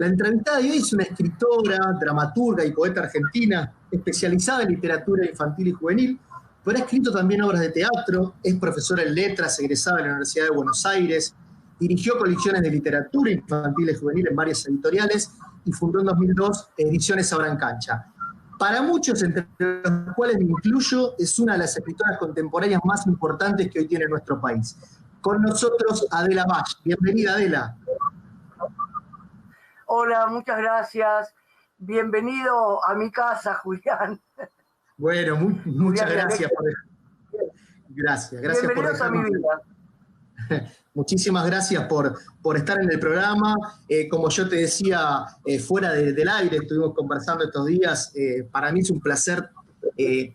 La entrevistada de hoy es una escritora, dramaturga y poeta argentina, especializada en literatura infantil y juvenil, pero ha escrito también obras de teatro, es profesora en letras, egresada de la Universidad de Buenos Aires, dirigió colecciones de literatura infantil y juvenil en varias editoriales y fundó en 2002 Ediciones Abran Cancha. Para muchos, entre los cuales me incluyo, es una de las escritoras contemporáneas más importantes que hoy tiene nuestro país. Con nosotros, Adela Bach. Bienvenida, Adela. Hola, muchas gracias. Bienvenido a mi casa, Julián. Bueno, muchas gracias. Gracias por Bienvenidos a mi vida. Muchísimas gracias por estar en el programa. Como yo te decía, fuera del aire, estuvimos conversando estos días. Para mí es un placer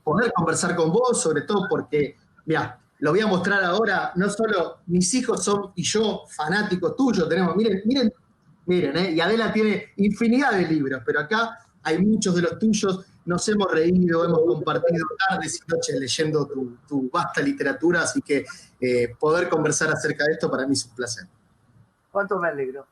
poder conversar con vos, sobre todo porque, mira, lo voy a mostrar ahora. No solo mis hijos son y yo fanáticos tuyos, tenemos, miren, y Adela tiene infinidad de libros, pero acá hay muchos de los tuyos. Nos hemos reído, hemos compartido tardes y noches leyendo tu vasta literatura, así que poder conversar acerca de esto para mí es un placer. Cuánto me alegro.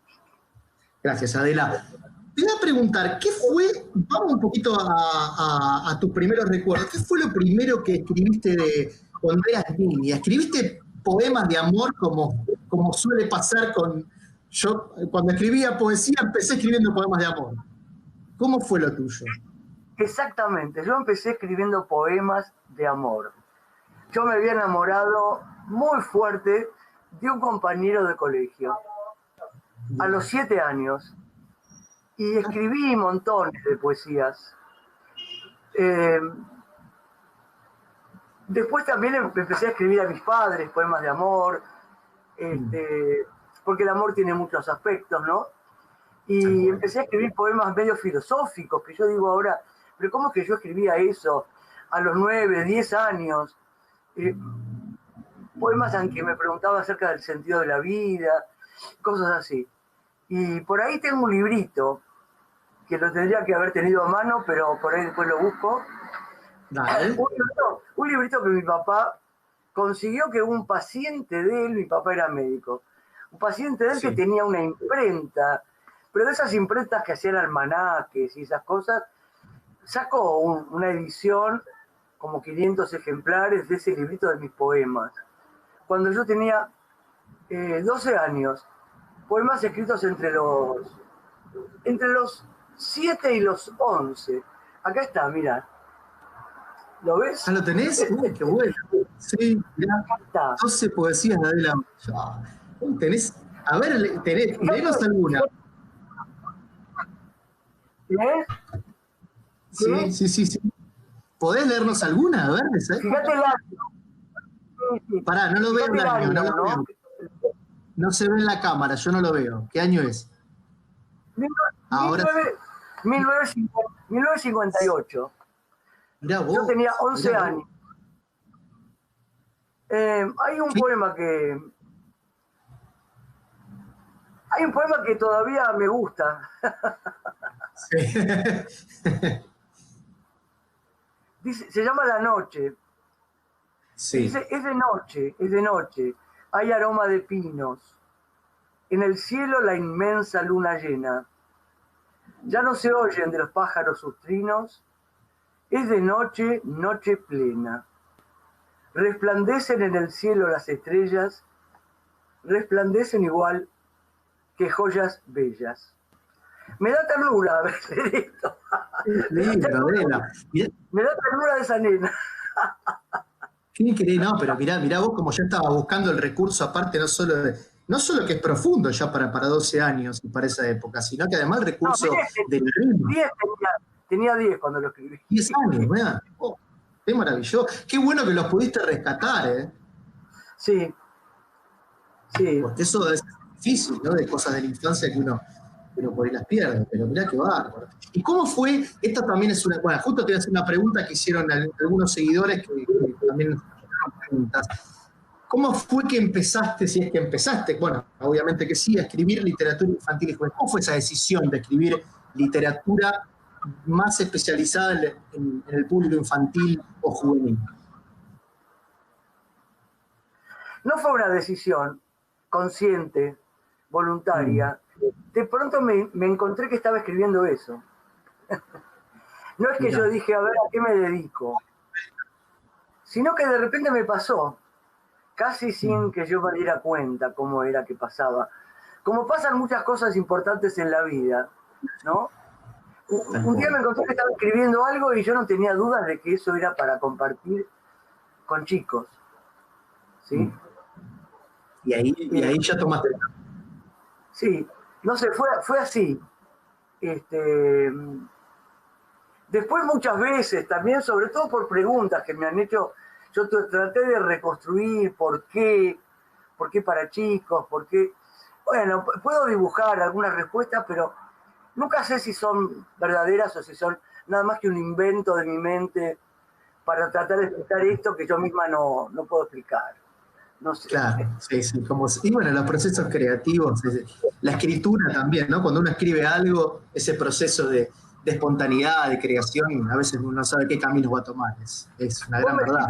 Gracias, Adela. Te voy a preguntar, ¿qué fue, vamos un poquito a tus primeros recuerdos, ¿qué fue lo primero que escribiste cuando eras niña? ¿Escribiste poemas de amor como suele pasar con... Yo cuando escribía poesía empecé escribiendo poemas de amor. ¿Cómo fue lo tuyo? Exactamente, yo empecé escribiendo poemas de amor. Yo me había enamorado muy fuerte de un compañero de colegio a los 7 años y escribí montones de poesías. Después también empecé a escribir a mis padres poemas de amor, porque el amor tiene muchos aspectos, ¿no? Y empecé a escribir poemas medio filosóficos, que yo digo ahora, pero ¿cómo es que yo escribía eso a los 9, 10 años? Poemas en que me preguntaba acerca del sentido de la vida, cosas así. Y por ahí tengo un librito, que lo tendría que haber tenido a mano, pero por ahí después lo busco. Dale. Un librito que mi papá consiguió, que un paciente de él, mi papá era médico, un paciente de él que tenía una imprenta, pero de esas imprentas que hacían almanaques y esas cosas, sacó una edición, como 500 ejemplares de ese librito de mis poemas. Cuando yo tenía 12 años, poemas escritos entre los 7 y los 11. Acá está, mira. ¿Lo ves? ¿Ah, lo tenés? Uy, qué bueno. Sí, mirá. Acá está. 12 poesías de Adela. Tenés, a ver, léenos alguna. ¿Eh? Sí. ¿Podés leernos alguna? A ver, Fíjate el año. Pará, no lo veo el año, no lo veo. No se ve en la cámara, yo no lo veo. ¿Qué año es? Ahora 1958. Mirá vos. Yo tenía 11 años. Hay un poema que todavía me gusta. Dice, se llama La Noche. Sí. Dice, es de noche, hay aroma de pinos. En el cielo la inmensa luna llena. Ya no se oyen de los pájaros sus trinos. Es de noche, noche plena. Resplandecen en el cielo las estrellas, resplandecen igual que joyas bellas. Me da ternura ver esto. Me da ternura de esa nena. ¿Qué querés? No, pero mirá vos como ya estaba buscando el recurso, aparte no solo que es profundo ya para 12 años y para esa época, sino que además el recurso del ritmo. Tenía 10 cuando lo escribí. 10 años, ¿verdad? Oh, qué maravilloso. Qué bueno que los pudiste rescatar, ¿eh? Sí. Porque eso es difícil, ¿no? De cosas de la infancia que uno por ahí las pierde, pero mirá qué bárbaro. ¿Y cómo fue? Esta también es una... Bueno, justo te voy a hacer una pregunta que hicieron algunos seguidores que también nos hicieron preguntas. ¿Cómo fue que empezaste, si es que empezaste, bueno, obviamente que sí, a escribir literatura infantil y juvenil? ¿Cómo fue esa decisión de escribir literatura más especializada en el público infantil o juvenil? No fue una decisión consciente voluntaria, de pronto me encontré que estaba escribiendo eso. No es que yo dije, a ver, ¿a qué me dedico? Sino que de repente me pasó, casi sin que yo me diera cuenta cómo era que pasaba. Como pasan muchas cosas importantes en la vida, ¿no? Un día me encontré que estaba escribiendo algo y yo no tenía dudas de que eso era para compartir con chicos. ¿Sí? Y ahí ya tomaste. Sí, no sé, fue así. Después muchas veces, también sobre todo por preguntas que me han hecho, yo traté de reconstruir por qué para chicos, por qué. Bueno, puedo dibujar algunas respuestas, pero nunca sé si son verdaderas o si son nada más que un invento de mi mente para tratar de explicar esto que yo misma no puedo explicar. No sé. Claro, sí. Y bueno, los procesos creativos, la escritura también, ¿no? Cuando uno escribe algo, ese proceso de espontaneidad, de creación, a veces uno no sabe qué camino va a tomar. Es una gran verdad.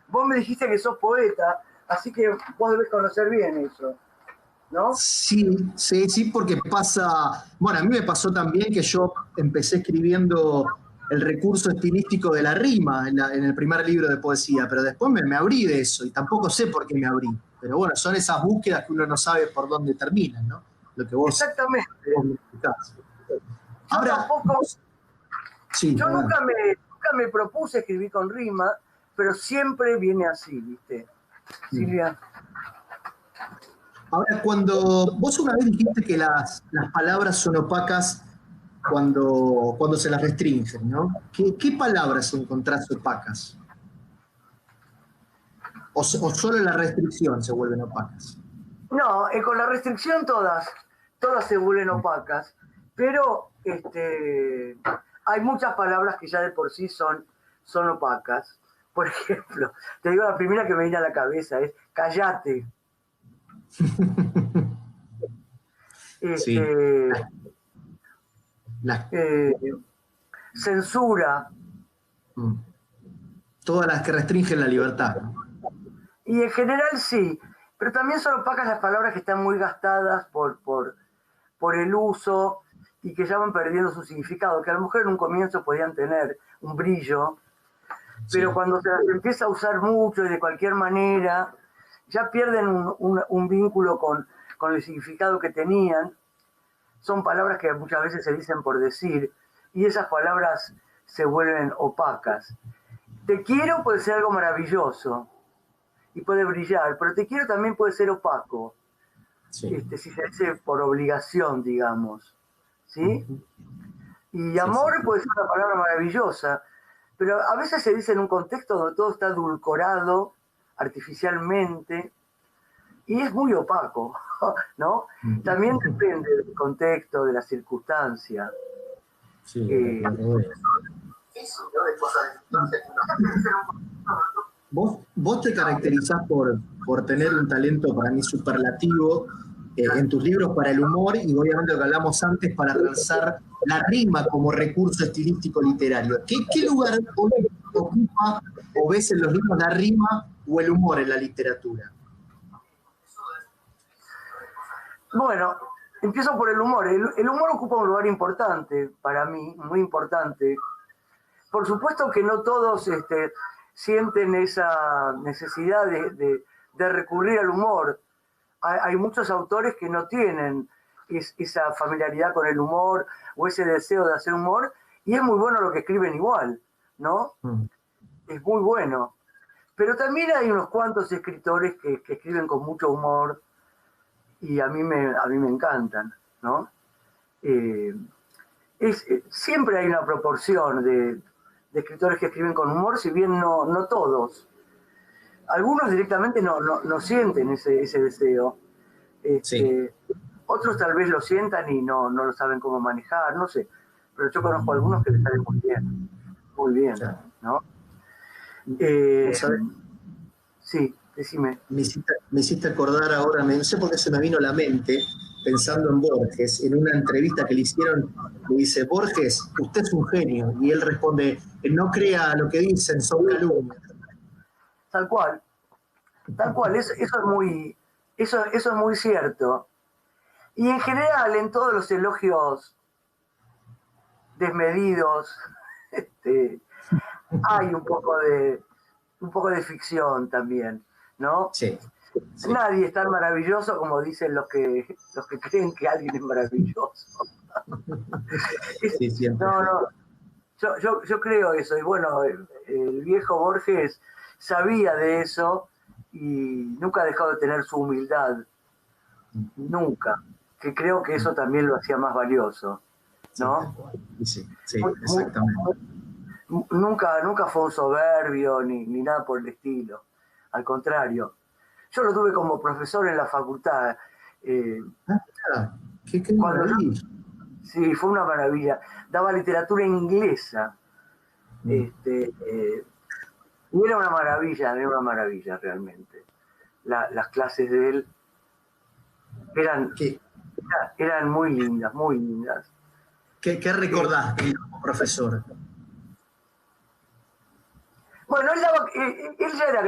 Vos me dijiste que sos poeta, así que vos debés conocer bien eso, ¿no? Sí, porque pasa. Bueno, a mí me pasó también que yo empecé escribiendo el recurso estilístico de la rima en el primer libro de poesía, pero después me abrí de eso y tampoco sé por qué me abrí. Pero bueno, son esas búsquedas que uno no sabe por dónde terminan, ¿no? Lo que vos. Exactamente. Vos me explicás. Ahora, tampoco. Yo nunca me propuse escribir con rima, pero siempre viene así, ¿viste? Silvia. Ahora, cuando vos una vez dijiste que las palabras son opacas cuando se las restringen, ¿no? ¿Qué palabras encontrás opacas? ¿O solo la restricción se vuelven opacas? No, con la restricción todas se vuelven opacas, pero hay muchas palabras que ya de por sí son opacas. Por ejemplo, te digo, la primera que me viene a la cabeza es cállate. Sí. Censura. Todas las que restringen la libertad, ¿no? Y en general sí, pero también son opacas las palabras que están muy gastadas por el uso y que ya van perdiendo su significado, que a lo mejor en un comienzo podían tener un brillo, pero cuando se las empieza a usar mucho y de cualquier manera, ya pierden un vínculo con el significado que tenían. Son palabras que muchas veces se dicen por decir, y esas palabras se vuelven opacas. Te quiero puede ser algo maravilloso y puede brillar, pero te quiero también puede ser opaco, si se dice por obligación, digamos. ¿Sí? Y amor puede ser una palabra maravillosa, pero a veces se dice en un contexto donde todo está edulcorado artificialmente y es muy opaco, ¿no? También depende del contexto, de la circunstancia. Vos te caracterizás por tener un talento para mí superlativo en tus libros para el humor y obviamente lo que hablamos antes para transar la rima como recurso estilístico literario. ¿Qué lugar ocupa o ves en los libros la rima o el humor en la literatura? Bueno, empiezo por el humor. El humor ocupa un lugar importante para mí, muy importante. Por supuesto que no todos sienten esa necesidad de recurrir al humor. Hay muchos autores que no tienen esa familiaridad con el humor o ese deseo de hacer humor, y es muy bueno lo que escriben igual, ¿no? Es muy bueno. Pero también hay unos cuantos escritores que escriben con mucho humor y a mí me encantan, ¿no? Siempre hay una proporción de escritores que escriben con humor, si bien no todos. Algunos directamente no sienten ese deseo. Otros tal vez lo sientan y no lo saben cómo manejar, no sé. Pero yo conozco a algunos que les salen muy bien, ¿no? Sí, decime. Me hiciste acordar ahora, no sé por qué se me vino a la mente, pensando en Borges, en una entrevista que le hicieron, le dice, Borges, usted es un genio. Y él responde, no crea lo que dicen, son calumnias. Tal cual. Eso es muy cierto. Y en general, en todos los elogios desmedidos, hay un poco de ficción también, ¿no? Sí, sí. Nadie es tan maravilloso como dicen los que creen que alguien es maravilloso. Sí, siempre. No, yo creo eso. Y bueno, el viejo Borges sabía de eso y nunca dejó de tener su humildad. Nunca. Que creo que eso también lo hacía más valioso, ¿no? Sí, exactamente. Nunca fue un soberbio ni nada por el estilo. Al contrario. Yo lo tuve como profesor en la facultad. Qué maravilla. Sí, fue una maravilla. Daba literatura inglesa. Y era una maravilla realmente. Las clases de él eran muy lindas, muy lindas. ¿Qué recordás como profesor? Bueno, él ya era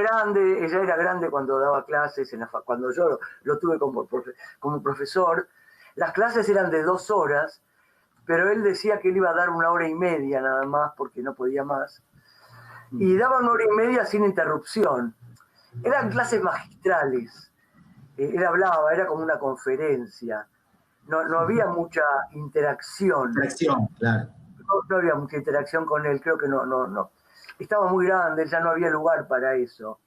grande cuando daba clases, cuando yo lo tuve como profesor. Las clases eran de 2 horas, pero él decía que él iba a dar 1 hora y media nada más, porque no podía más. Y daba 1 hora y media sin interrupción. Eran clases magistrales. Él hablaba, era como una conferencia. No había mucha interacción. Claro. No había mucha interacción con él, creo que no. Estaba muy grande, ya no había lugar para eso.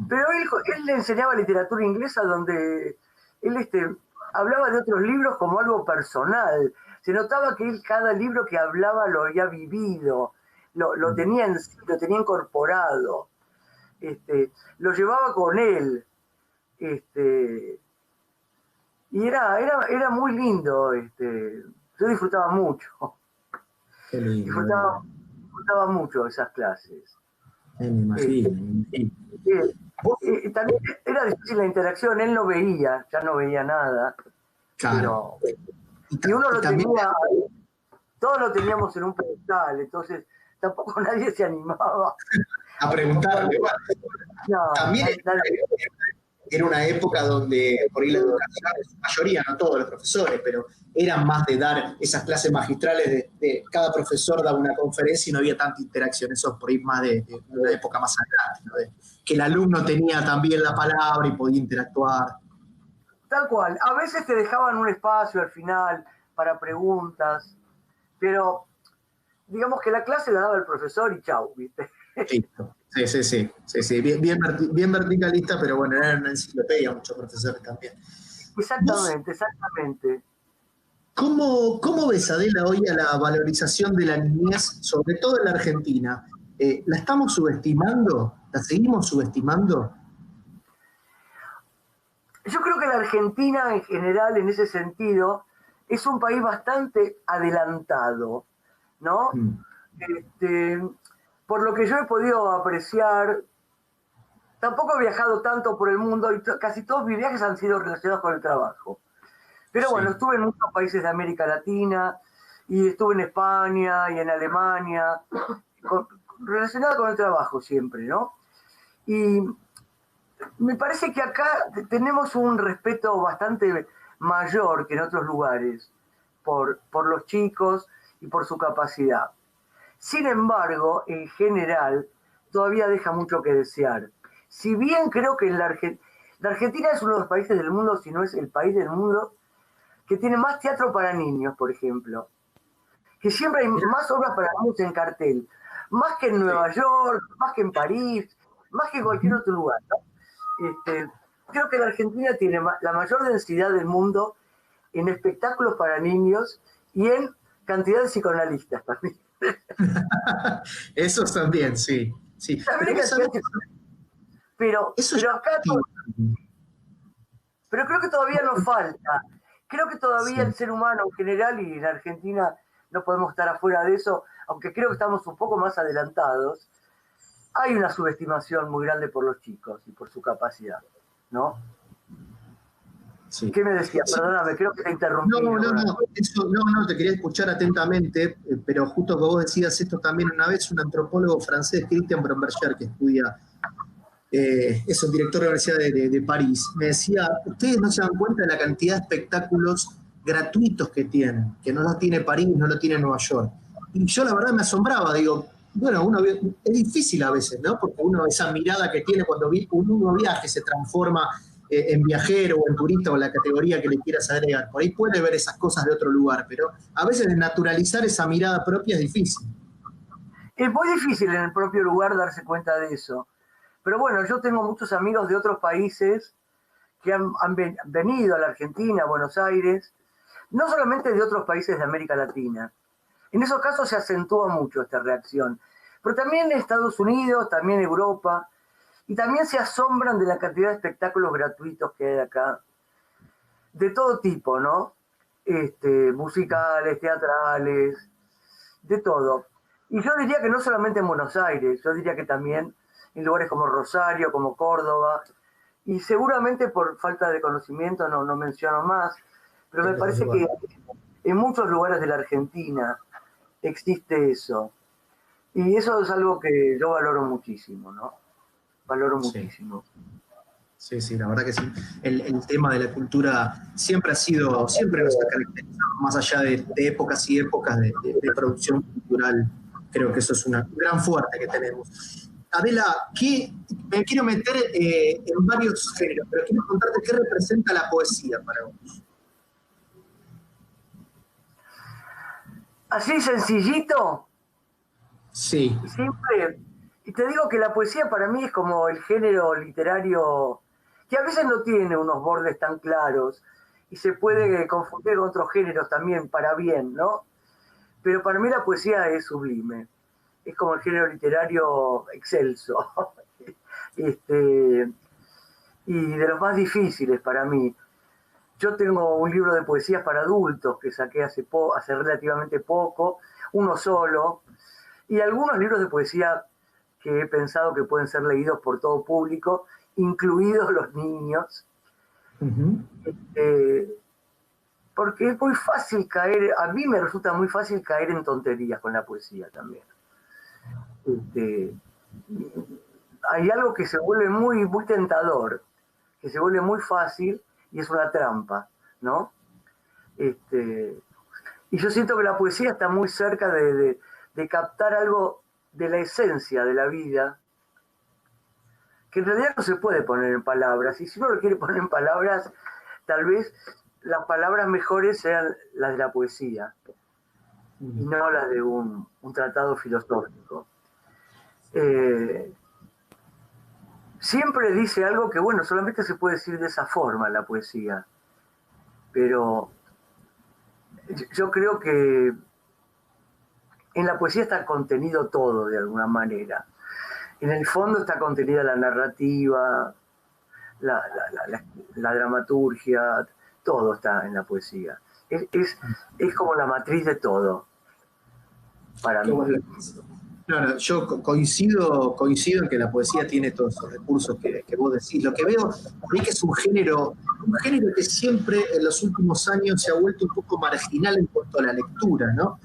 Pero él le enseñaba literatura inglesa donde él hablaba de otros libros como algo personal. Se notaba que él cada libro que hablaba lo había vivido, lo tenía en sí, lo tenía incorporado. Lo llevaba con él. Y era muy lindo. Yo disfrutaba mucho. Qué lindo. Disfrutaba mucho esas clases. Me imagino. También era difícil la interacción, él ya no veía nada. Claro. Y uno lo tenía, todos lo teníamos en un pedestal, entonces tampoco nadie se animaba a preguntarle. No, también era una época donde por ahí la educación, en su mayoría, no todos los profesores, pero eran más de dar esas clases magistrales de cada profesor daba una conferencia y no había tanta interacción. Eso es por ahí más de una época más adelante, ¿no? Que el alumno tenía también la palabra y podía interactuar. Tal cual. A veces te dejaban un espacio al final para preguntas, pero digamos que la clase la daba el profesor y chau, ¿viste? Listo. Sí. Bien verticalista, pero bueno, era una enciclopedia, muchos profesores también. Exactamente. ¿Cómo ves, Adela, hoy a la valorización de la niñez, sobre todo en la Argentina? ¿La estamos subestimando? ¿La seguimos subestimando? Yo creo que la Argentina en general, en ese sentido, es un país bastante adelantado, ¿no? Por lo que yo he podido apreciar, tampoco he viajado tanto por el mundo y casi todos mis viajes han sido relacionados con el trabajo. Pero bueno, estuve en muchos países de América Latina y estuve en España y en Alemania, relacionado con el trabajo siempre, ¿no? Y me parece que acá tenemos un respeto bastante mayor que en otros lugares por los chicos y por su capacidad. Sin embargo, en general, todavía deja mucho que desear. Si bien creo que la Argentina es uno de los países del mundo, si no es el país del mundo, que tiene más teatro para niños, por ejemplo. Que siempre hay más obras para niños en cartel. Más que en Nueva York, más que en París, más que en cualquier otro lugar, ¿no? Creo que la Argentina tiene la mayor densidad del mundo en espectáculos para niños y en cantidad de psicoanalistas también. Eso también, sí. Pero acá pero creo que todavía nos falta. Creo que todavía el ser humano en general, y en Argentina no podemos estar afuera de eso, aunque creo que estamos un poco más adelantados, hay una subestimación muy grande por los chicos y por su capacidad, ¿no? Sí. ¿Qué me decías? Perdóname, creo que te interrumpí. No, te quería escuchar atentamente, pero justo que vos decías esto también una vez, un antropólogo francés, Christian Bromberger, que estudia es un director de la Universidad de París, me decía, ustedes no se dan cuenta de la cantidad de espectáculos gratuitos que tienen, que no los tiene París, no lo tiene Nueva York. Y yo la verdad me asombraba, digo, bueno, es difícil a veces, ¿no? Porque uno, esa mirada que tiene cuando uno viaja se transforma en viajero o en turista o en la categoría que le quieras agregar. Por ahí puede ver esas cosas de otro lugar, pero a veces naturalizar esa mirada propia es difícil. Es muy difícil en el propio lugar darse cuenta de eso. Pero bueno, yo tengo muchos amigos de otros países que han venido a la Argentina, a Buenos Aires, no solamente de otros países de América Latina. En esos casos se acentúa mucho esta reacción. Pero también en Estados Unidos, también en Europa, y también se asombran de la cantidad de espectáculos gratuitos que hay acá, de todo tipo, ¿no? Musicales, teatrales, de todo. Y yo diría que no solamente en Buenos Aires, yo diría que también en lugares como Rosario, como Córdoba, y seguramente por falta de conocimiento no menciono más, pero me parece que en muchos lugares de la Argentina existe eso. Y eso es algo que yo valoro muchísimo, ¿no? Valoro muchísimo. Sí, sí, la verdad que sí. El tema de la cultura siempre nos ha caracterizado, más allá de épocas y épocas de producción cultural. Creo que eso es una gran fuerte que tenemos. Adela, me quiero meter en varios géneros, pero quiero contarte qué representa la poesía para vos. Así sencillito. Sí. Siempre. Y te digo que la poesía para mí es como el género literario que a veces no tiene unos bordes tan claros y se puede confundir con otros géneros también para bien, ¿no? Pero para mí la poesía es sublime. Es como el género literario excelso. Y de los más difíciles para mí. Yo tengo un libro de poesías para adultos que saqué hace relativamente poco, uno solo, y algunos libros de poesía que he pensado que pueden ser leídos por todo público, incluidos los niños. Uh-huh. Porque es muy fácil caer, a mí me resulta muy fácil caer en tonterías con la poesía también. Hay algo que se vuelve muy, muy tentador, que se vuelve muy fácil y es una trampa, ¿no? Y yo siento que la poesía está muy cerca de captar algo de la esencia de la vida, que en realidad no se puede poner en palabras, y si uno lo quiere poner en palabras, tal vez las palabras mejores sean las de la poesía, y no las de un tratado filosófico. Siempre dice algo que, bueno, solamente se puede decir de esa forma la poesía, pero yo creo que en la poesía está contenido todo de alguna manera. En el fondo está contenida la narrativa, la dramaturgia, todo está en la poesía. Es como la matriz de todo, para mí. No, yo coincido en que la poesía tiene todos esos recursos que vos decís. Lo que veo es que es un género que siempre en los últimos años se ha vuelto un poco marginal en cuanto a la lectura, ¿no?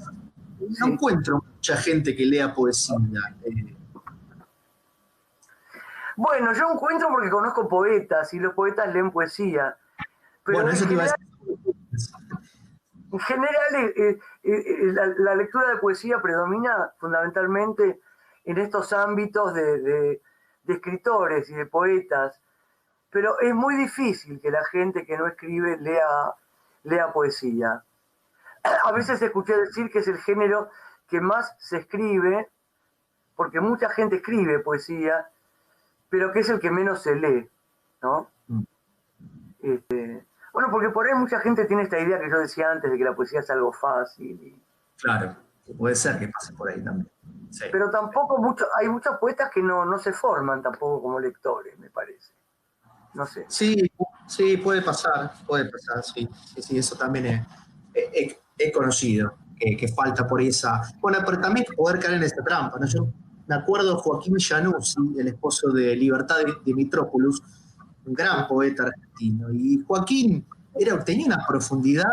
No encuentro mucha gente que lea poesía. Bueno, yo encuentro porque conozco poetas y los poetas leen poesía. Pero bueno, eso te iba a decir. En general, la lectura de poesía predomina fundamentalmente en estos ámbitos de escritores y de poetas, pero es muy difícil que la gente que no escribe lea poesía. A veces escuché decir que es el género que más se escribe, porque mucha gente escribe poesía, pero que es el que menos se lee, ¿no? Bueno, porque por ahí mucha gente tiene esta idea que yo decía antes de que la poesía es algo fácil. Claro, puede ser que pase por ahí también. Sí. Pero tampoco hay muchos poetas que no se forman tampoco como lectores, me parece. No sé. Sí, puede pasar, sí, eso también he conocido, que falta por esa... Bueno, pero también poder caer en esa trampa, ¿no? Yo me acuerdo de Joaquín Januzzi, el esposo de Libertad de Mitrópolis, un gran poeta argentino, y Joaquín tenía una profundidad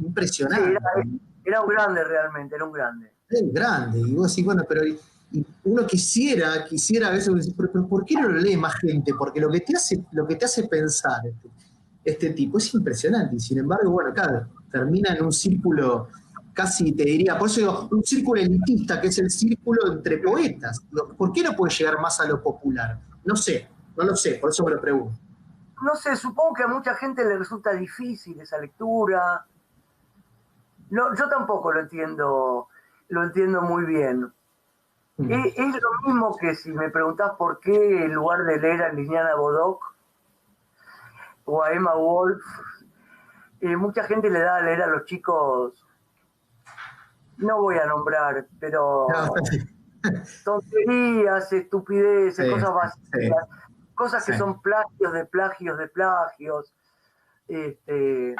impresionante. Sí, era un grande realmente, era un grande. Era un grande, y vos decís, bueno, pero y uno quisiera a veces decir, pero ¿por qué no lo lee más gente? Porque lo que te hace pensar este tipo es impresionante, y sin embargo, bueno, claro, termina en un círculo casi, te diría, por eso digo, un círculo elitista, que es el círculo entre poetas. ¿Por qué no puede llegar más a lo popular? No sé, no lo sé, por eso me lo pregunto. No sé, supongo que a mucha gente le resulta difícil esa lectura. No, yo tampoco lo entiendo muy bien. Es lo mismo que si me preguntás por qué en lugar de leer a Liliana Bodoc o a Emma Wolf, mucha gente le da a leer a los chicos, no voy a nombrar, pero tonterías, estupideces, cosas vacías, cosas que son plagios de plagios de plagios. Se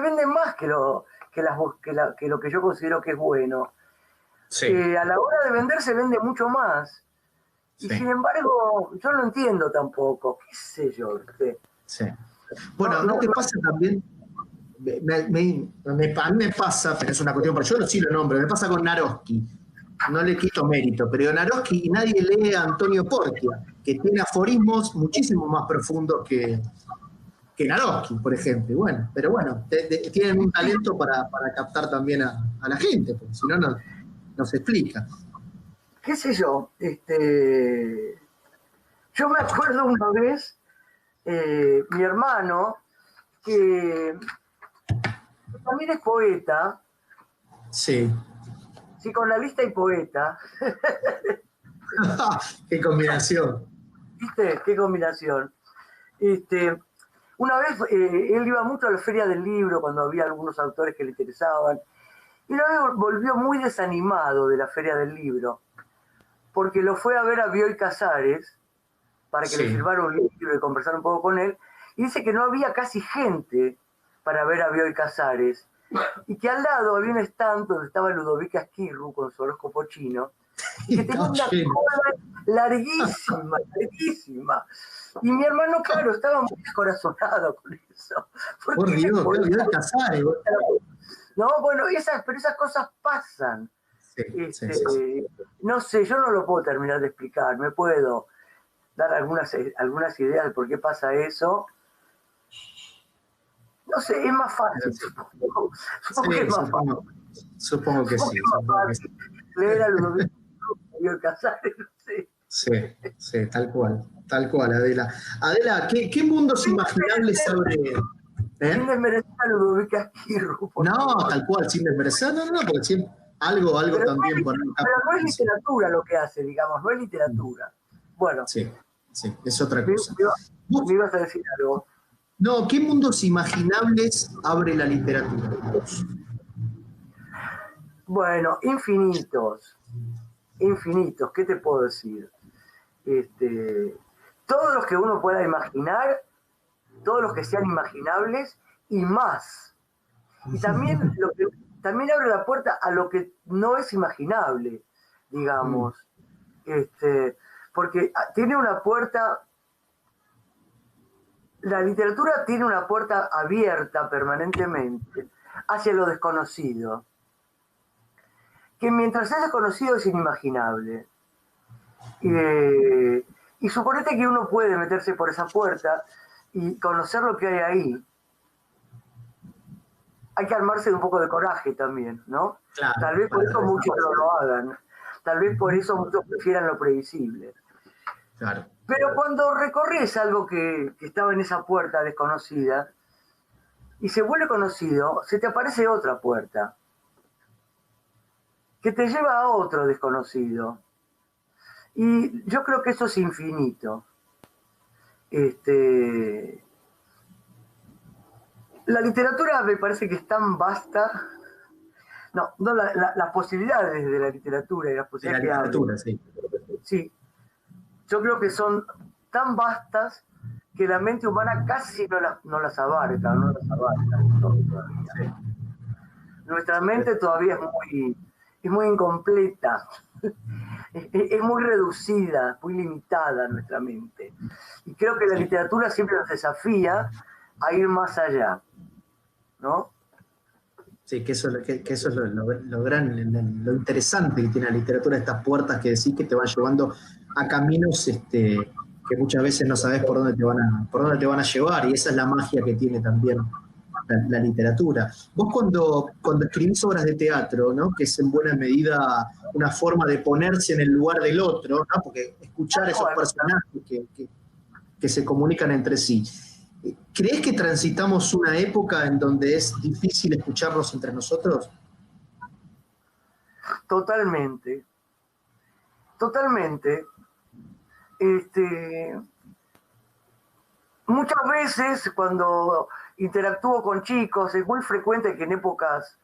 venden más que lo que yo considero que es bueno. A la hora de vender se vende mucho más. Y sin embargo, yo no entiendo tampoco, qué sé yo. Bueno, ¿no te pasa también? A mí me pasa, pero es una cuestión, pero yo sí lo nombro, me pasa con Naroski. No le quito mérito, pero Naroski nadie lee a Antonio Portia, que tiene aforismos muchísimo más profundos que Naroski, por ejemplo. Bueno, pero bueno, tienen un talento para captar también a la gente, porque si no, no se explica. ¿Qué sé yo? Yo me acuerdo una vez, mi hermano, que también es poeta. Sí. Psicoanalista y poeta. ¡Qué combinación! ¿Viste? ¡Qué combinación! Una vez él iba mucho a la feria del libro cuando había algunos autores que le interesaban. Y una vez volvió muy desanimado de la feria del libro, porque lo fue a ver a Bioy Casares para que le firmara un libro y conversar un poco con él. Y dice que no había casi gente para ver a Bioy Casares. Y que al lado había un stand donde estaba Ludovica Esquirru con su horóscopo chino, y que tenía una cola larguísima, larguísima. Y mi hermano, claro, estaba muy descorazonado con eso. Por Dios, Bioy Casares. No, bueno, pero esas cosas pasan. No sé, yo no lo puedo terminar de explicar. Me puedo dar algunas ideas de por qué pasa eso. No sé, es más fácil. Supongo que sí. Leer a Ludovico Casares, sí, tal cual, Adela. Adela, ¿qué mundos imaginables abre? Sin desmerecer a Ludovica Esquirru. No, tal cual, sin desmerecer, no, porque siempre algo pero también. Pero no es literatura lo que hace, digamos, no es literatura. Bueno. Sí, es otra cosa. Me ibas a decir algo. No, ¿qué mundos imaginables abre la literatura? Bueno, infinitos, ¿qué te puedo decir? Todos los que uno pueda imaginar, todos los que sean imaginables y más. Y también abre la puerta a lo que no es imaginable, digamos. Porque tiene una puerta. La literatura tiene una puerta abierta permanentemente hacia lo desconocido, que mientras es desconocido es inimaginable. Y suponete que uno puede meterse por esa puerta y conocer lo que hay ahí. Hay que armarse de un poco de coraje también, ¿no? Claro, tal vez por eso muchos no lo hagan. Tal vez por eso muchos prefieran lo previsible. Claro. Pero cuando recorres algo que estaba en esa puerta desconocida y se vuelve conocido, se te aparece otra puerta que te lleva a otro desconocido. Y yo creo que eso es infinito. La literatura me parece que es tan vasta. No, las posibilidades de la literatura y las posibilidades de la literatura, sí. Sí. Yo creo que son tan vastas que la mente humana casi no las abarca. Nuestra mente todavía es muy incompleta. Es muy reducida, muy limitada nuestra mente. Y creo que la literatura siempre nos desafía a ir más allá, ¿no? Sí, que eso es lo interesante que tiene la literatura, estas puertas que decís que te van llevando a caminos que muchas veces no sabes por dónde te van a llevar, y esa es la magia que tiene también la literatura. Vos cuando escribís obras de teatro, ¿no? Que es en buena medida una forma de ponerse en el lugar del otro, ¿no? Porque escuchar a esos personajes que se comunican entre sí. ¿Crees que transitamos una época en donde es difícil escucharnos entre nosotros? Totalmente, totalmente. Muchas veces cuando interactúo con chicos, es muy frecuente que en épocas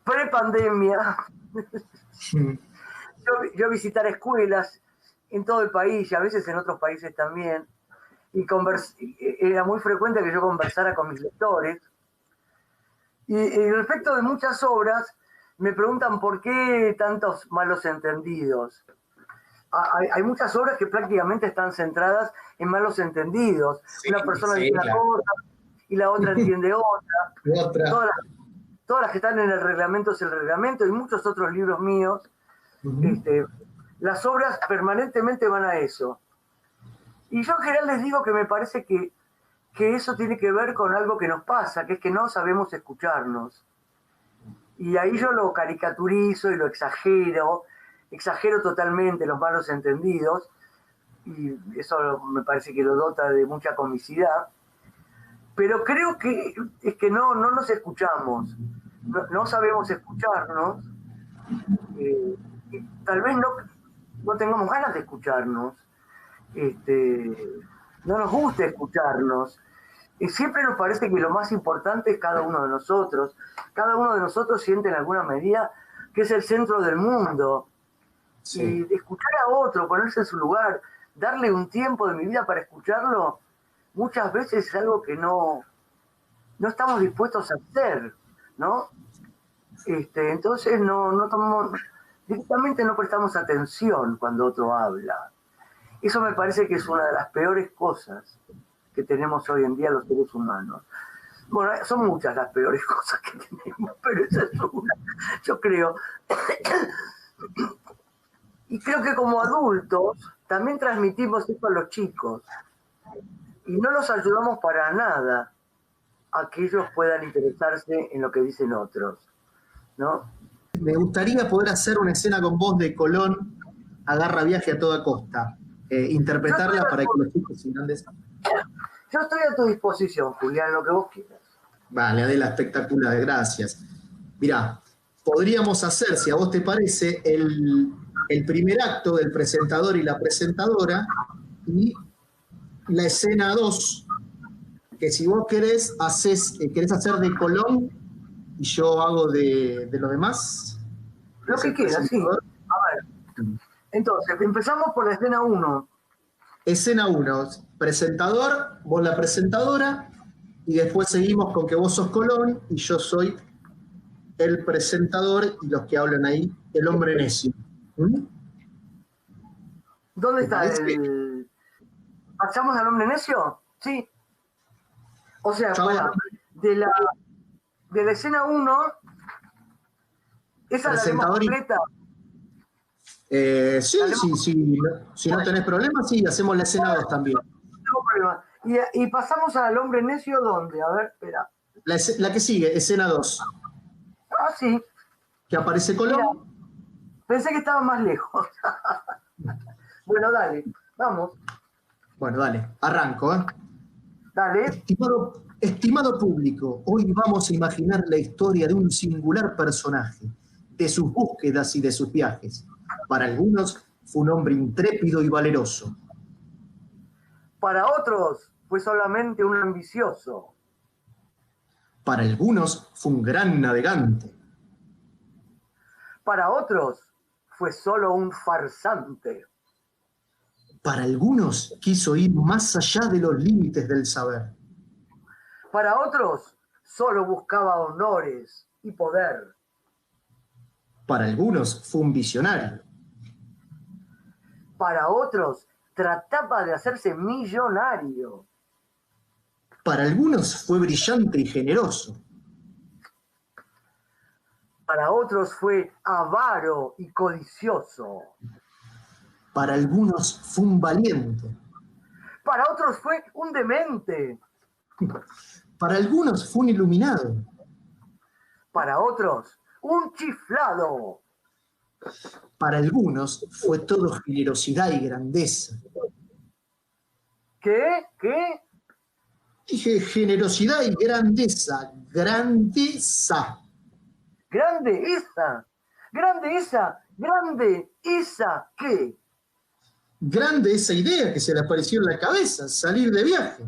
pre-pandemia, yo visitar escuelas en todo el país y a veces en otros países también, y era muy frecuente que yo conversara con mis lectores. Y respecto de muchas obras, me preguntan por qué tantos malos entendidos. Hay muchas obras que prácticamente están centradas en malos entendidos. Sí, una persona sí, dice una claro. cosa y la otra entiende otra. Otra. Todas las que están en el reglamento es el reglamento, y muchos otros libros míos. Las obras permanentemente van a eso. Y yo en general les digo que me parece que eso tiene que ver con algo que nos pasa, que es que no sabemos escucharnos. Y ahí yo lo caricaturizo y lo exagero totalmente los malos entendidos, y eso me parece que lo dota de mucha comicidad. Pero creo que es que no nos escuchamos, no sabemos escucharnos, y tal vez no tengamos ganas de escucharnos, no nos gusta escucharnos. Y siempre nos parece que lo más importante es cada uno de nosotros. Cada uno de nosotros siente en alguna medida que es el centro del mundo. Sí. Y escuchar a otro, ponerse en su lugar, darle un tiempo de mi vida para escucharlo, muchas veces es algo que no estamos dispuestos a hacer, ¿no? Entonces directamente no prestamos atención cuando otro habla. Eso me parece que es una de las peores cosas que tenemos hoy en día los seres humanos. Bueno, son muchas las peores cosas que tenemos, pero esa es una, yo creo. Y creo que como adultos también transmitimos esto a los chicos. Y no los ayudamos para nada a que ellos puedan interesarse en lo que dicen otros, ¿no? Me gustaría poder hacer una escena con vos de Colón, Agarra viaje a toda costa. Interpretarla para que los chicos sigan de esa. Yo estoy a tu disposición, Julián, lo que vos quieras. Vale, Adela, espectacular, gracias. Mirá, podríamos hacer, si a vos te parece, el primer acto del presentador y la presentadora, y la escena 2, que si vos querés hacer de Colón y yo hago de lo demás. Lo que quieras, sí. A ver, entonces, empezamos por la escena 1. Escena 1, presentador, vos la presentadora, y después seguimos con que vos sos Colón y yo soy el presentador, y los que hablan ahí, el hombre necio. ¿Dónde está el...? ¿Pasamos al hombre necio? Sí. O sea, de la escena 1, esa la vemos completa. Sí, si no tenés problemas, sí, hacemos la escena 2 también. No tengo problema. Y pasamos al hombre necio, ¿dónde? A ver, espera. La que sigue, escena 2. Ah, sí. Que aparece Colón. Mira, pensé que estaba más lejos. Bueno, dale, vamos. Bueno, dale, arranco, ¿eh? Dale. Estimado público, hoy vamos a imaginar la historia de un singular personaje, de sus búsquedas y de sus viajes. Para algunos fue un hombre intrépido y valeroso. Para otros fue solamente un ambicioso. Para algunos fue un gran navegante. Para otros fue solo un farsante. Para algunos quiso ir más allá de los límites del saber. Para otros solo buscaba honores y poder. Para algunos fue un visionario. Para otros trataba de hacerse millonario. Para algunos fue brillante y generoso. Para otros fue avaro y codicioso. Para algunos fue un valiente. Para otros fue un demente. Para algunos fue un iluminado. Para otros, un chiflado. Para algunos fue todo generosidad y grandeza. ¿Qué? ¿Qué? Dije generosidad y grandeza. Grandeza. Grande esa. Grande esa. Grande esa. ¿Qué? Grande esa idea que se le apareció en la cabeza, salir de viaje.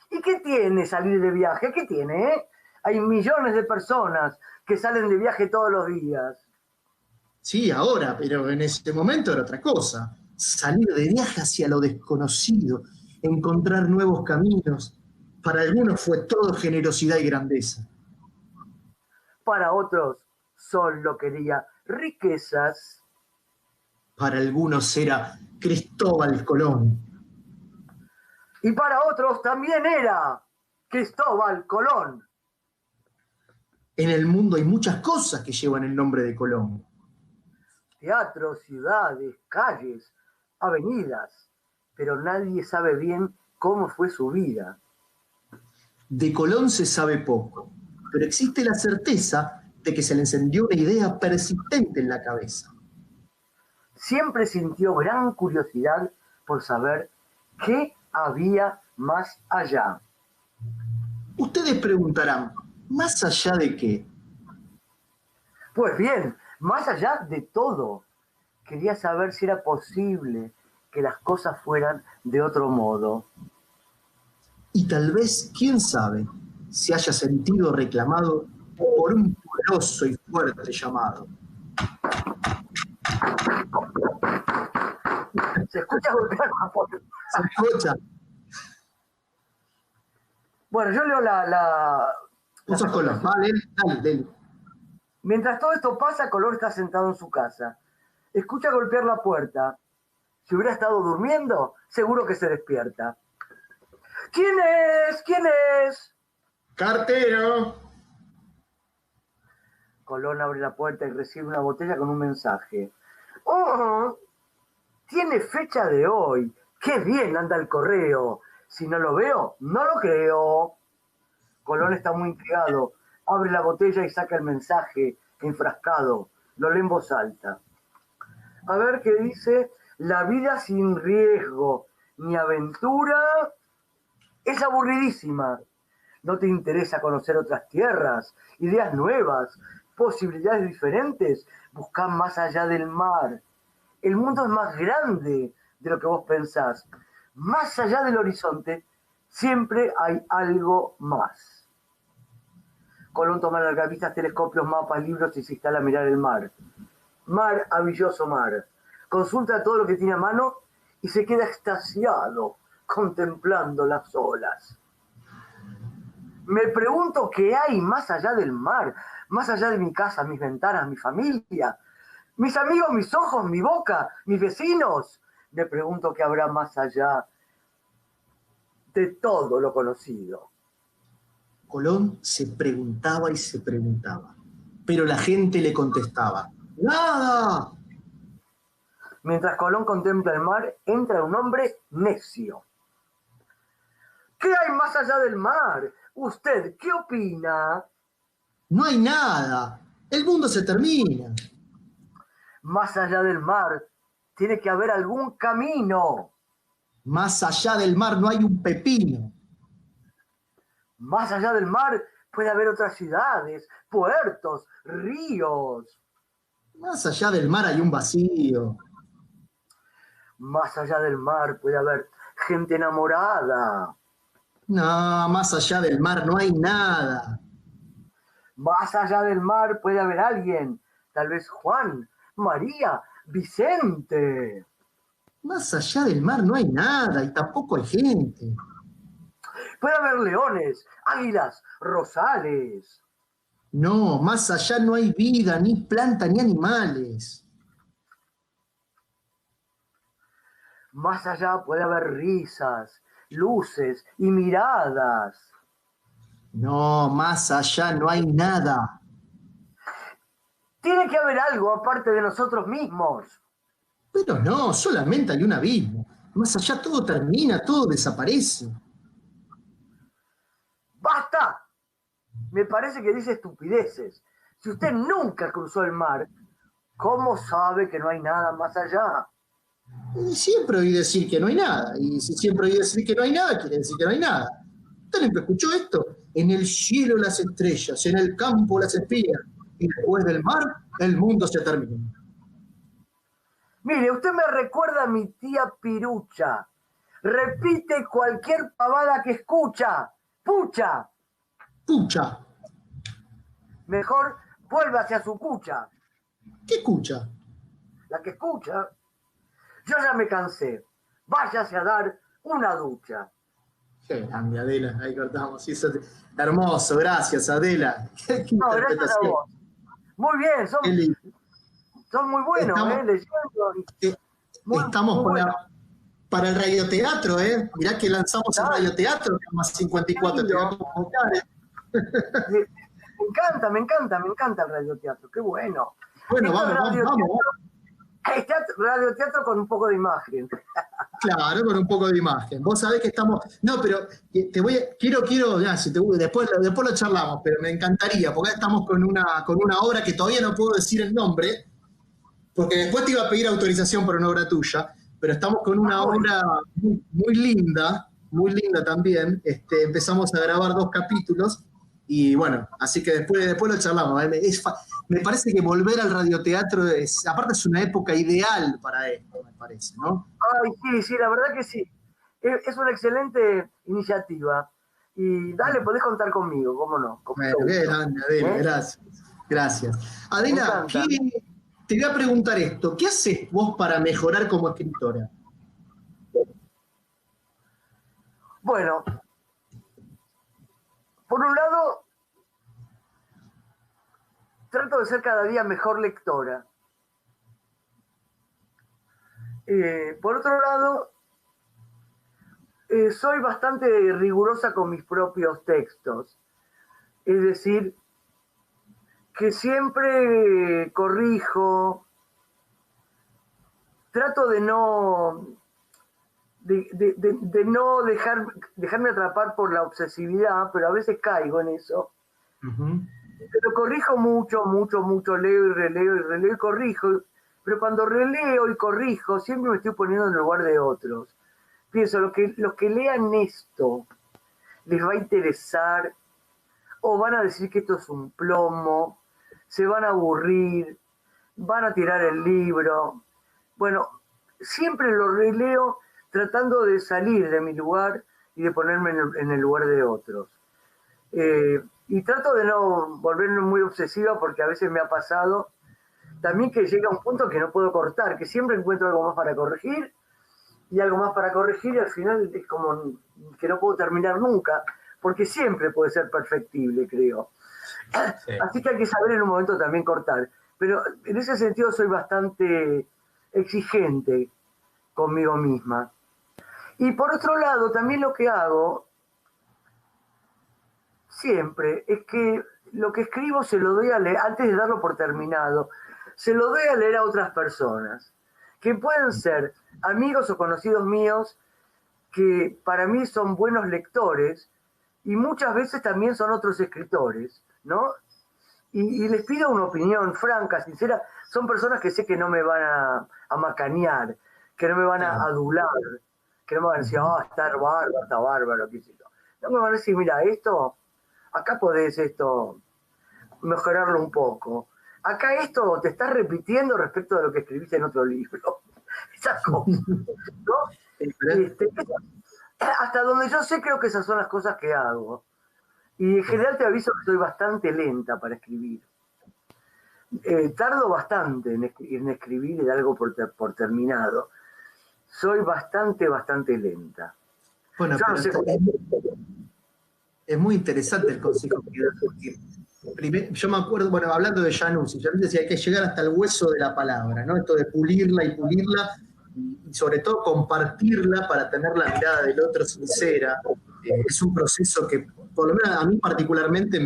¿Y qué tiene salir de viaje? ¿Qué tiene? Hay millones de personas que salen de viaje todos los días. Sí, ahora, pero en ese momento era otra cosa. Salir de viaje hacia lo desconocido, encontrar nuevos caminos. Para algunos fue todo generosidad y grandeza. Para otros solo quería riquezas. Para algunos era Cristóbal Colón. Y para otros también era Cristóbal Colón. En el mundo hay muchas cosas que llevan el nombre de Colón. Teatros, ciudades, calles, avenidas, pero nadie sabe bien cómo fue su vida. De Colón se sabe poco, pero existe la certeza de que se le encendió una idea persistente en la cabeza. Siempre sintió gran curiosidad por saber qué había más allá. Ustedes preguntarán, ¿más allá de qué? Pues bien, más allá de todo, quería saber si era posible que las cosas fueran de otro modo. Y tal vez, quién sabe, se haya sentido reclamado por un poderoso y fuerte llamado. Se escucha golpear la puerta. ¿Se escucha? Bueno, yo leo la Vos sos Colón, vale, dale. Mientras todo esto pasa, Colón está sentado en su casa. Escucha golpear la puerta. Si hubiera estado durmiendo, seguro que se despierta. ¿Quién es? ¿Quién es? ¡Cartero! Colón abre la puerta y recibe una botella con un mensaje. ¡Oh! Tiene fecha de hoy. ¡Qué bien anda el correo! Si no lo veo, no lo creo. Colón está muy intrigado. Abre la botella y saca el mensaje enfrascado. Lo lee en voz alta. A ver qué dice. La vida sin riesgo ni aventura es aburridísima. ¿No te interesa conocer otras tierras, ideas nuevas, posibilidades diferentes? Busca más allá del mar. El mundo es más grande de lo que vos pensás. Más allá del horizonte, siempre hay algo más. Colón toma largavistas, telescopios, mapas, libros y se instala a mirar el mar. Mar, maravilloso mar. Consulta todo lo que tiene a mano y se queda extasiado contemplando las olas. Me pregunto qué hay más allá del mar, más allá de mi casa, mis ventanas, mi familia, mis amigos, mis ojos, mi boca, mis vecinos. Me pregunto qué habrá más allá de todo lo conocido. Colón se preguntaba y se preguntaba, pero la gente le contestaba, ¡nada! Mientras Colón contempla el mar, entra un hombre necio. ¿Qué hay más allá del mar? ¿Usted qué opina? No hay nada, el mundo se termina. Más allá del mar, tiene que haber algún camino. Más allá del mar no hay un pepino. Más allá del mar puede haber otras ciudades, puertos, ríos. Más allá del mar hay un vacío. Más allá del mar puede haber gente enamorada. No, más allá del mar no hay nada. Más allá del mar puede haber alguien, tal vez Juan, María, Vicente. Más allá del mar no hay nada y tampoco hay gente. Puede haber leones, águilas, rosales. No, más allá no hay vida, ni planta, ni animales. Más allá puede haber risas, luces y miradas. No, más allá no hay nada. Tiene que haber algo aparte de nosotros mismos. Pero no, solamente hay un abismo. Más allá todo termina, todo desaparece. ¡Basta! Me parece que dice estupideces. Si usted nunca cruzó el mar, ¿cómo sabe que no hay nada más allá? Siempre oí decir que no hay nada. Y si siempre oí decir que no hay nada, quiere decir que no hay nada. ¿Usted nunca escuchó esto? En el cielo las estrellas, en el campo las espigas, y después del mar, el mundo se termina. Mire, usted me recuerda a mi tía Pirucha. Repite cualquier pavada que escucha. ¡Pucha! Pucha. Mejor vuelva hacia su cucha. ¿Qué escucha? La que escucha. Yo ya me cansé. Váyase a dar una ducha. Qué grande, Adela. Ahí cortamos. Hermoso, gracias, Adela. Qué no, gracias a vos. Muy bien, son muy buenos, leyendo. Estamos para el radioteatro, Mirá que lanzamos el radioteatro, más 54. Te voy a convocar, Me encanta el radioteatro, qué bueno. Bueno, vamos. Radioteatro con un poco de imagen. Claro, con un poco de imagen. Vos sabés que estamos... No, pero quiero, después lo charlamos, pero me encantaría, porque estamos con una obra que todavía no puedo decir el nombre, porque después te iba a pedir autorización para una obra tuya, pero estamos con una obra muy linda también. Empezamos a grabar 2 capítulos, y bueno, así que después lo charlamos. Me parece que volver al radioteatro aparte es una época ideal para esto, me parece, ¿no? Ay, sí, la verdad que sí. Es una excelente iniciativa. Y dale, podés contar conmigo, ¿cómo no? Bien, Adela, gracias. Adela, te voy a preguntar esto. ¿Qué haces vos para mejorar como escritora? Bueno, por un lado, trato de ser cada día mejor lectora. Por otro lado, soy bastante rigurosa con mis propios textos. Es decir, que siempre corrijo, trato de no dejarme atrapar por la obsesividad, pero a veces caigo en eso. Uh-huh. Pero corrijo mucho, leo y releo y corrijo, pero cuando releo y corrijo siempre me estoy poniendo en el lugar de otros. Pienso, los que lean esto les va a interesar, o van a decir que esto es un plomo, se van a aburrir, van a tirar el libro. Bueno, siempre lo releo tratando de salir de mi lugar y de ponerme en el lugar de otros. Y trato de no volverme muy obsesiva, porque a veces me ha pasado también que llega un punto que no puedo cortar, que siempre encuentro algo más para corregir y algo más para corregir, y al final es como que no puedo terminar nunca, porque siempre puede ser perfectible, creo. Sí. Así que hay que saber en un momento también cortar. Pero en ese sentido soy bastante exigente conmigo misma. Y por otro lado, también lo que hago siempre es que lo que escribo se lo doy a leer, antes de darlo por terminado, se lo doy a leer a otras personas, que pueden ser amigos o conocidos míos, que para mí son buenos lectores, y muchas veces también son otros escritores, ¿no? Y les pido una opinión franca, sincera. Son personas que sé que no me van a macanear, que no me van a adular, que no me van a decir, está bárbaro, qué sé yo. No me van a decir, mira, acá podés mejorarlo un poco. Acá esto te estás repitiendo respecto de lo que escribiste en otro libro. Esas cosas, ¿no? Hasta donde yo sé, creo que esas son las cosas que hago. Y en general te aviso que soy bastante lenta para escribir. Tardo bastante en escribir y dar algo por terminado. Soy bastante lenta. Bueno, pero no sé es muy interesante el consejo que das, porque yo me acuerdo, bueno, hablando de Januzzi decía que hay que llegar hasta el hueso de la palabra, ¿no? Esto de pulirla y sobre todo compartirla para tener la mirada del otro sincera. Es un proceso que, por lo menos a mí particularmente,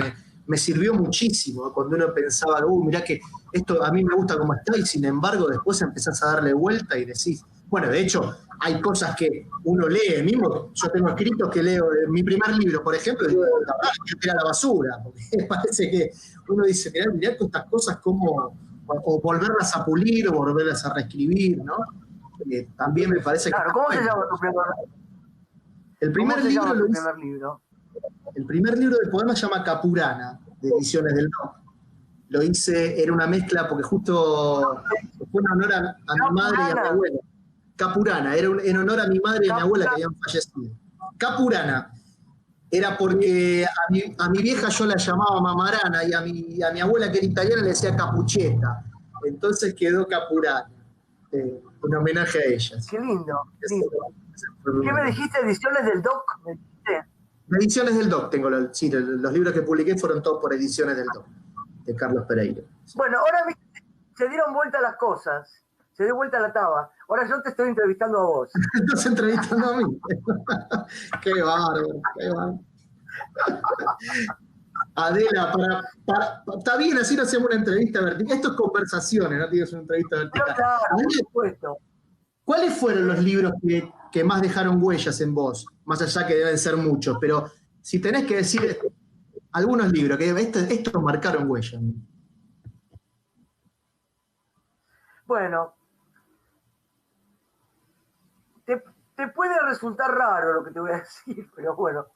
me me sirvió muchísimo cuando uno pensaba, mirá que esto a mí me gusta como está, y sin embargo después empezás a darle vuelta y decís, bueno, de hecho, hay cosas que uno lee mismo. Yo tengo escritos que leo mi primer libro, por ejemplo, y digo, la verdad, quiero tirar a la basura, porque parece que uno dice, mirá todas estas cosas como, o volverlas a pulir, o volverlas a reescribir, ¿no? También me parece claro, que... ¿cómo se llama tu primer libro? El primer libro de poemas se llama Capurana, de Ediciones del DOC. Lo hice, era una mezcla, porque justo fue en honor a mi madre y a mi abuela. Capurana, era en honor a mi madre y a mi abuela que habían fallecido. Capurana, era porque a mi vieja yo la llamaba Mamarana y a mi abuela que era italiana le decía Capucheta. Entonces quedó Capurana, un homenaje a ellas. Qué lindo, lindo. ¿Qué me dijiste? ¿Ediciones del DOC? ¿Me dijiste? Ediciones del DOC tengo, sí, los libros que publiqué fueron todos por Ediciones del DOC, de Carlos Pereira. Sí. Bueno, ahora se dieron vuelta las cosas, se dio vuelta la taba. Ahora yo te estoy entrevistando a vos. Estás entrevistando a mí. Qué bárbaro, qué bárbaro. Adela, está bien, así no hacemos una entrevista vertical. Esto es conversaciones, no tienes una entrevista vertical. No, claro, por supuesto. ¿Cuáles fueron los libros que más dejaron huellas en vos? Más allá que deben ser muchos, pero si tenés que decir algunos libros que estos marcaron huellas. Bueno, te puede resultar raro lo que te voy a decir, pero bueno,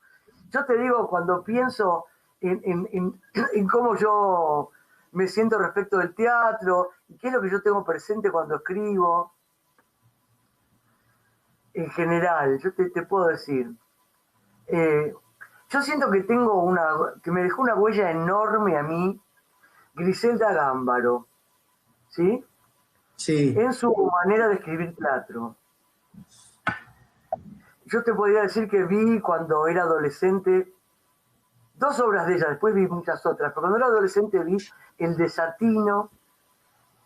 yo te digo, cuando pienso en cómo yo me siento respecto del teatro y qué es lo que yo tengo presente cuando escribo, en general, yo te puedo decir, yo siento que que me dejó una huella enorme a mí Griselda Gámbaro, ¿sí? Sí. En su manera de escribir teatro. Yo te podría decir que vi cuando era adolescente 2 obras de ella, después vi muchas otras, pero cuando era adolescente vi El Desatino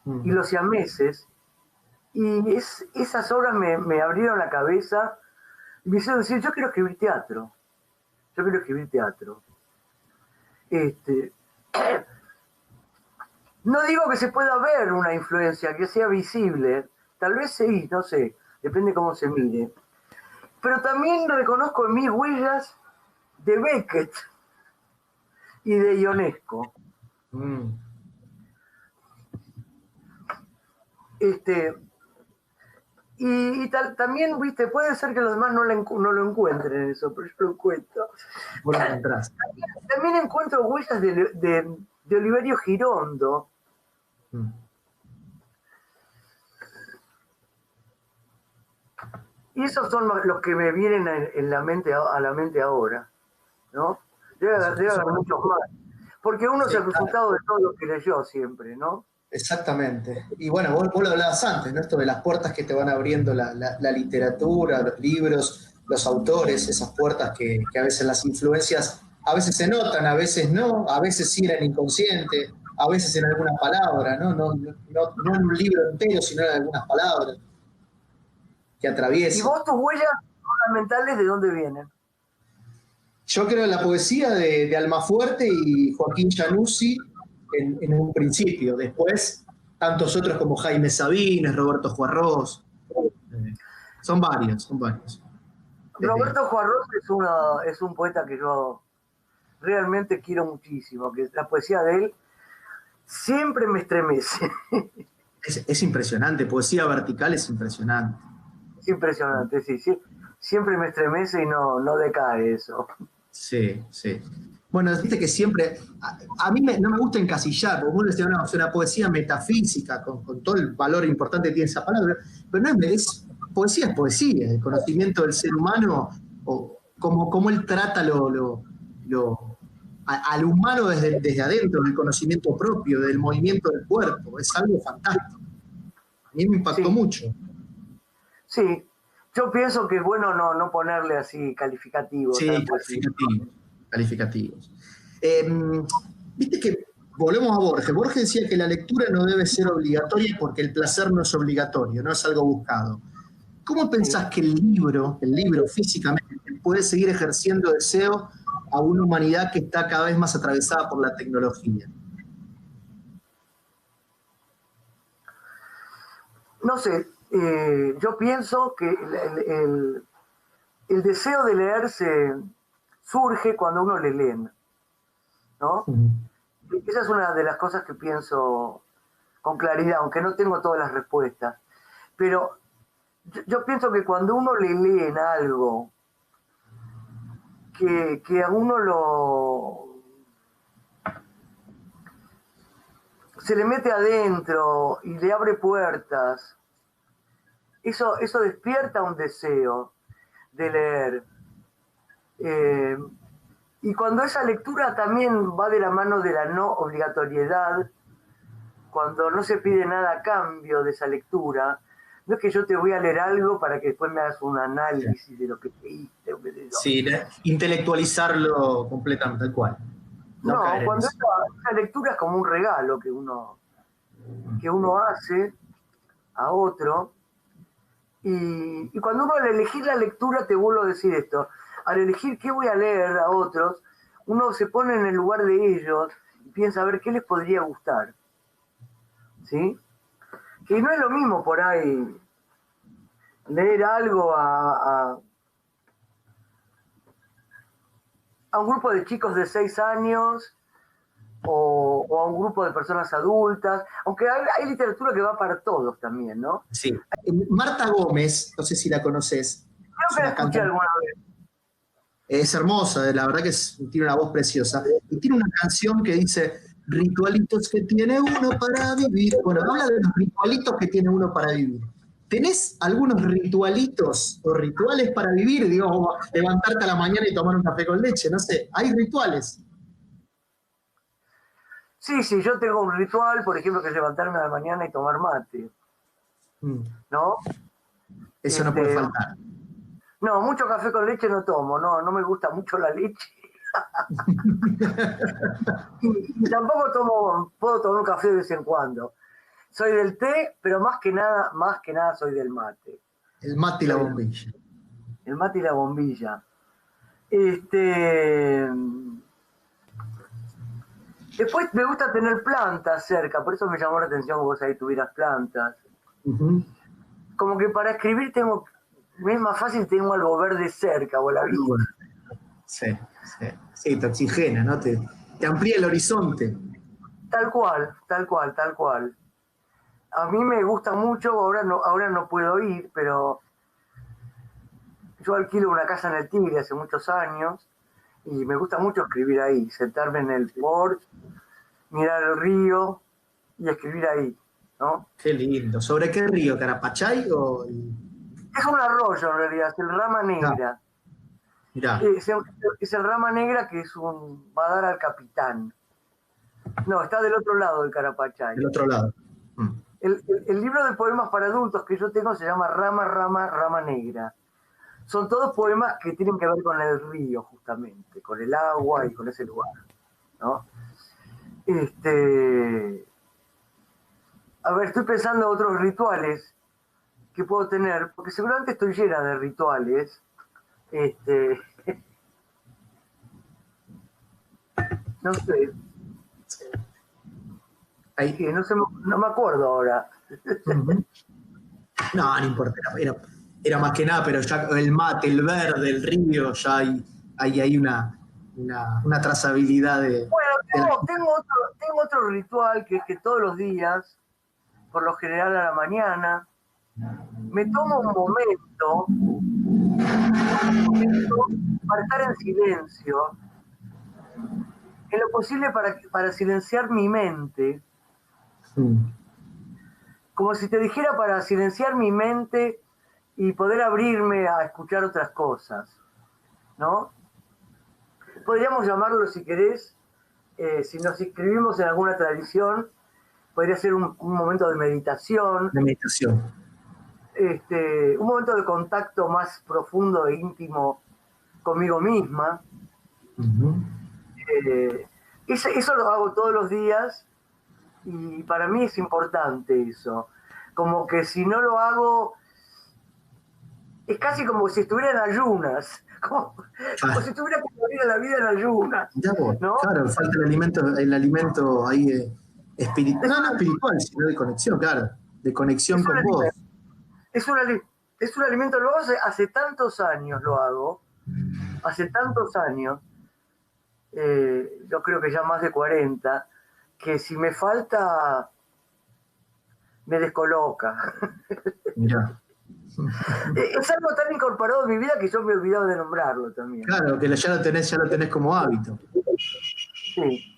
y Los Siameses, y esas obras me abrieron la cabeza y me hicieron decir, yo quiero escribir teatro. Yo quiero escribir teatro. No digo que se pueda ver una influencia que sea visible, tal vez sí, no sé, depende cómo se mire. Pero también reconozco en mí huellas de Beckett y de Ionesco. También, viste, puede ser que los demás no lo encuentren eso, pero yo lo encuentro. Bueno, atrás. También encuentro huellas de Oliverio Girondo. Y esos son los que me vienen a la mente ahora, ¿no? Debe haber muchos más. Porque uno es el resultado de todo lo que leyó siempre, ¿no? Exactamente. Y bueno, vos lo hablabas antes, ¿no? Esto de las puertas que te van abriendo la literatura, los libros, los autores, esas puertas que a veces las influencias, a veces se notan, a veces no, a veces sí eran inconscientes, a veces en alguna palabra, ¿no? No en un libro entero, sino en algunas palabras que atraviesan. ¿Y vos tus huellas fundamentales de dónde vienen? Yo creo en la poesía de Almafuerte y Joaquín Januzzi en un principio. Después, tantos otros como Jaime Sabines, Roberto Juarros. Son varios. Roberto Juarros es un poeta que yo realmente quiero muchísimo, que la poesía de él siempre me estremece. Es impresionante, poesía vertical es impresionante. Es impresionante, sí. Siempre me estremece y no decae eso. Sí. Bueno, viste que siempre, a mí no me gusta encasillar, porque uno decía, una poesía metafísica, con todo el valor importante que tiene esa palabra, pero no poesía es poesía, el conocimiento del ser humano, o cómo él trata al humano desde adentro, del conocimiento propio, del movimiento del cuerpo, es algo fantástico. A mí me impactó mucho. Sí, yo pienso que es bueno no ponerle así calificativos. Sí, calificativos. Viste que volvemos a Borges. Borges decía que la lectura no debe ser obligatoria porque el placer no es obligatorio, no es algo buscado. ¿Cómo pensás que el libro físicamente puede seguir ejerciendo deseo a una humanidad que está cada vez más atravesada por la tecnología? No sé, yo pienso que el deseo de leerse surge cuando uno le lee, ¿no? Esa es una de las cosas que pienso con claridad, aunque no tengo todas las respuestas. Pero yo pienso que cuando uno le lee en algo que a uno se le mete adentro y le abre puertas, eso despierta un deseo de leer. Y cuando esa lectura también va de la mano de la no obligatoriedad, cuando no se pide nada a cambio de esa lectura, no es que yo te voy a leer algo para que después me hagas un análisis de lo que leíste. Sí, intelectualizarlo completamente, tal cual. No, cuando esa lectura es como un regalo que uno hace a otro. Y cuando uno al elegir la lectura, te vuelvo a decir esto, al elegir qué voy a leer a otros, uno se pone en el lugar de ellos y piensa a ver qué les podría gustar. ¿Sí? Que no es lo mismo por ahí leer algo a un grupo de chicos de 6 años o a un grupo de personas adultas, aunque hay literatura que va para todos también, ¿no? Sí. Marta Gómez, no sé si la conoces. Creo que la escuché alguna vez. Es hermosa, la verdad que tiene una voz preciosa. Y tiene una canción que dice, ritualitos que tiene uno para vivir. Bueno, habla de los ritualitos que tiene uno para vivir. ¿Tenés algunos ritualitos o rituales para vivir? Digo, levantarte a la mañana y tomar un café con leche, no sé. ¿Hay rituales? Sí, yo tengo un ritual, por ejemplo, que es levantarme a la mañana y tomar mate. ¿No? Eso no puede faltar. No, mucho café con leche no tomo, no me gusta mucho la leche. y tampoco puedo tomar un café de vez en cuando. Soy del té, pero más que nada soy del mate. El mate y la bombilla. El mate y la bombilla. Después me gusta tener plantas cerca, por eso me llamó la atención que vos ahí tuvieras plantas. Como que para escribir es más fácil, tengo algo verde cerca, o la vista. Sí, te oxigena, ¿no? Te amplía el horizonte. Tal cual. A mí me gusta mucho, ahora no puedo ir, pero yo alquilo una casa en el Tigre hace muchos años y me gusta mucho escribir ahí, sentarme en el porche, mirar el río y escribir ahí, ¿no? Qué lindo. ¿Sobre qué río? ¿Carapachay o...? Es un arroyo en realidad, es el Rama Negra. Mirá. Es el Rama Negra que va a dar al Capitán. No, está del otro lado del Carapachay. Del otro lado. El libro de poemas para adultos que yo tengo se llama Rama Negra. Son todos poemas que tienen que ver con el río, justamente, con el agua y con ese lugar, ¿no? A ver, estoy pensando en otros rituales que puedo tener, porque seguramente estoy llena de rituales. No sé. No me acuerdo ahora. No importa. Era más que nada, pero ya el mate, el verde, el río, ya hay una trazabilidad de... Bueno, tengo otro ritual que es que todos los días, por lo general a la mañana, me tomo un momento para estar en silencio, en lo posible para silenciar mi mente, como si te dijera para silenciar mi mente y poder abrirme a escuchar otras cosas, ¿no? Podríamos llamarlo, si querés, si nos inscribimos en alguna tradición, podría ser un momento de meditación. De meditación. Un momento de contacto más profundo e íntimo conmigo misma. Eso lo hago todos los días y para mí es importante eso. Como que si no lo hago, es casi como si estuviera en ayunas, como si tuviera que vivir la vida en ayunas. ¿No? Claro, falta el alimento ahí espiritual, no espiritual, sino de conexión, claro, de conexión con vos. Es un alimento, lo hago hace tantos años, hace tantos años, yo creo que ya más de 40, que si me falta, me descoloca. Mirá. Es algo tan incorporado en mi vida que yo me he olvidado de nombrarlo también. Claro, que ya lo tenés como hábito. Sí.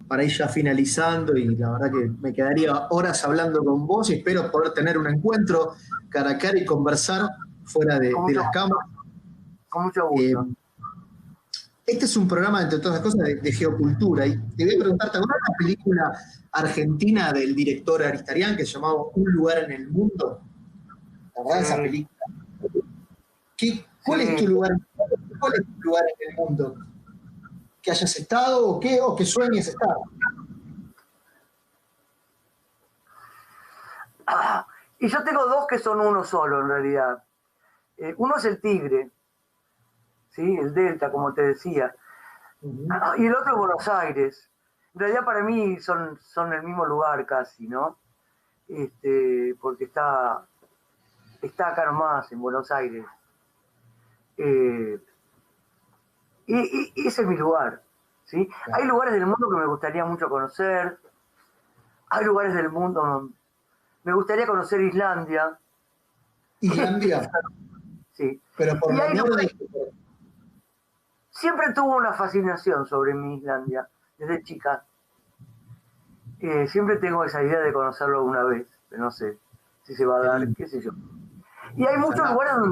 Para ir ya finalizando, y la verdad que me quedaría horas hablando con vos y espero poder tener un encuentro cara a cara y conversar fuera de las cámaras. Con mucho gusto. Este es un programa, entre todas las cosas, de geocultura, y te voy a preguntarte, ¿alguna película argentina del director Aristarián que se llamaba Un lugar en el mundo? ¿La verdad esa película? ¿Cuál es tu lugar en el mundo? ¿Que hayas estado o que sueñes estar? Y yo tengo dos que son uno solo, en realidad. Uno es el Tigre, ¿sí? El Delta, como te decía. Y el otro es Buenos Aires. En realidad para mí son el mismo lugar casi, ¿no? Porque está acá nomás, en Buenos Aires. Y ese es mi lugar, ¿sí? Claro. Hay lugares del mundo que me gustaría mucho conocer. Hay lugares del mundo... Me gustaría conocer Islandia. ¿Islandia? Sí. Pero por la lugares... Siempre tuvo una fascinación sobre mi Islandia, desde chica. Siempre tengo esa idea de conocerlo alguna vez, pero no sé si se va a dar, qué sé yo. Y hay muchos lugares donde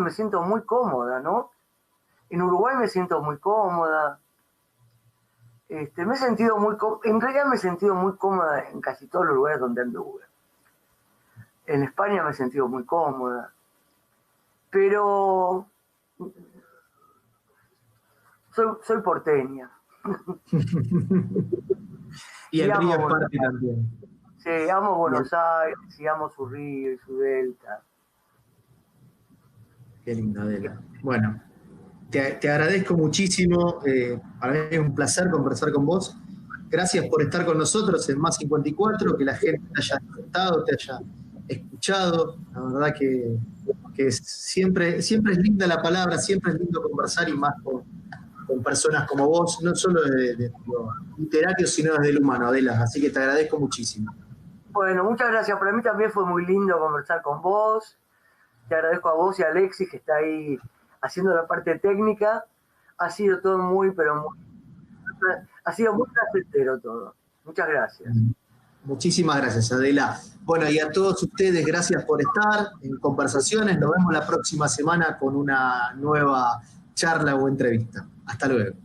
me siento muy cómoda, ¿no? En Uruguay me siento muy cómoda. En realidad me he sentido muy cómoda en casi todos los lugares donde anduve. En España me he sentido muy cómoda. Pero soy porteña. Y el río es parte también. Sí, amo Buenos Aires, y amo su río y su delta. Qué linda, Adela. Bueno, te agradezco muchísimo. Para mí es un placer conversar con vos. Gracias por estar con nosotros en Más 54, que la gente te haya disfrutado, te haya escuchado. La verdad que siempre es linda la palabra, siempre es lindo conversar, y más con personas como vos, no solo de lo literario, sino desde el humano, Adela. Así que te agradezco muchísimo. Bueno, muchas gracias. Para mí también fue muy lindo conversar con vos. Te agradezco a vos y a Alexis, que está ahí haciendo la parte técnica. Ha sido todo ha sido muy placentero todo. Muchas gracias. Muchísimas gracias, Adela. Bueno, y a todos ustedes, gracias por estar en Conversaciones. Nos vemos la próxima semana con una nueva charla o entrevista. Hasta luego.